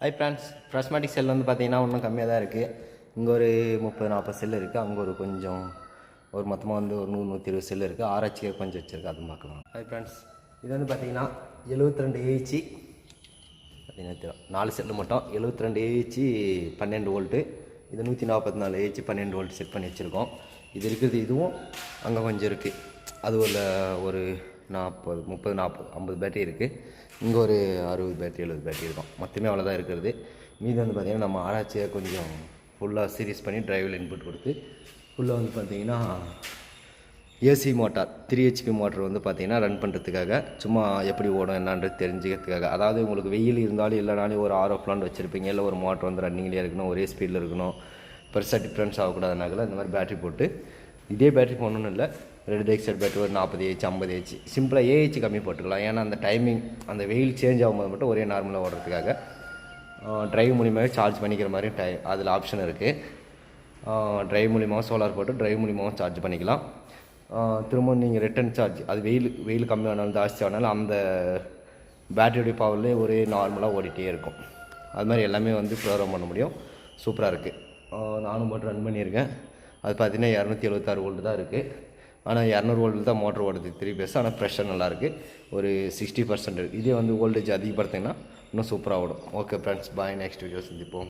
Hi friends, ப்ரிஸ்மாட்டிக் செல் வந்து பார்த்தீங்கன்னா இன்னும் கம்மியாக தான் இருக்குது. இங்கே ஒரு 30-40 செல் இருக்குது. அங்கே ஒரு மொத்தமாக வந்து ஒரு 100-120 செல் இருக்குது. ஆராய்ச்சியாக கொஞ்சம் வச்சுருக்கு, அது பார்க்கலாம். ஹை ஃப்ரெண்ட்ஸ், இது வந்து பார்த்தீங்கன்னா 72 ஏஹெச் பார்த்தீங்கன்னா 4 செல்லு மட்டும் 72 ஏஹெச் 12 வோல்ட்டு. இது 144 ஏஹெச் 12 வோல்ட் செட் பண்ணி வச்சுருக்கோம். இது இருக்கிறது இதுவும் அங்கே கொஞ்சம் இருக்குது. அது ஒரு 40, 30, 40, 50 பேட்டரி இருக்குது. இங்கே ஒரு 60 பேட்டரி 70 பேட்டரி இருக்கும். மொத்தமே அவ்வளோதான் இருக்கிறது. மீது வந்து பார்த்திங்கன்னா நம்ம ஆராய்ச்சியாக கொஞ்சம் ஃபுல்லாக சீரியஸ் பண்ணி டிரைவில் இன்புட் கொடுத்து ஃபுல்லாக வந்து பார்த்திங்கன்னா ஏசி மோட்டார் 3 HP மோட்டர் வந்து பார்த்திங்கன்னா ரன் பண்ணுறதுக்காக, சும்மா எப்படி ஓடும் என்னான்றது தெரிஞ்சுக்கிறதுக்காக. அதாவது உங்களுக்கு வெயில் இருந்தாலும் இல்லைனாலும் ஒரு RO பிளான்ட் வச்சுருப்பீங்க, இல்லை ஒரு மோட்டர் வந்து ரன்னிங்லேயே இருக்கணும், ஒரே ஸ்பீடில் இருக்கணும், பெருசாக டிஃப்ரென்ஸ் ஆகக்கூடாதுனால இந்த மாதிரி பேட்டரி போட்டு, இதே பேட்டரி போடணுன்னு இல்லை, 2 டெக்ஸைட் பேட்டரி ஒரு 40 ஏஹெச் 50 ஏஹெச் சிம்பிளாக ஏஹெச் கம்மி போட்டுக்கலாம். ஏன்னா அந்த டைமிங் அந்த வெயில் சேஞ்ச் ஆகும்போது மட்டும் ஒரே நார்மலாக ஓடுறதுக்காக ட்ரைவ் மூலியமாகவே சார்ஜ் பண்ணிக்கிற மாதிரி அதில் ஆப்ஷன் இருக்குது. ட்ரைவ் மூலியமாகவும் சோலார் போட்டு ட்ரைவ் மூலியமாகவும் சார்ஜ் பண்ணிக்கலாம். திரும்ப நீங்கள் ரிட்டன் சார்ஜ், அது வெயில் கம்மியானாலும் ஜாஸ்தி ஆனாலும் அந்த பேட்டரியோடைய பவர்லேயே ஒரே நார்மலாக ஓடிட்டே இருக்கும். அது மாதிரி எல்லாமே வந்து ப்ரோக்ராம் பண்ண முடியும். சூப்பராக இருக்குது. நானும் போட்டு ரன் பண்ணியிருக்கேன். அது பார்த்தீங்கன்னா 276 வோல்ட் தான் இருக்குது. ஆனால் 200 வோல்ட் தான் மோட்டர் ஓடுது 3 பேஸ். ஆனால் ப்ரெஷர் நல்லாயிருக்கு, ஒரு 60% இருக்குது. இதே வந்து வோல்டேஜ் அதிகப்படுத்திங்கன்னா இன்னும் சூப்பராக ஓடும். ஓகே ஃப்ரெண்ட்ஸ், பாய். நெக்ஸ்ட் வீடியோ சந்திப்போம்.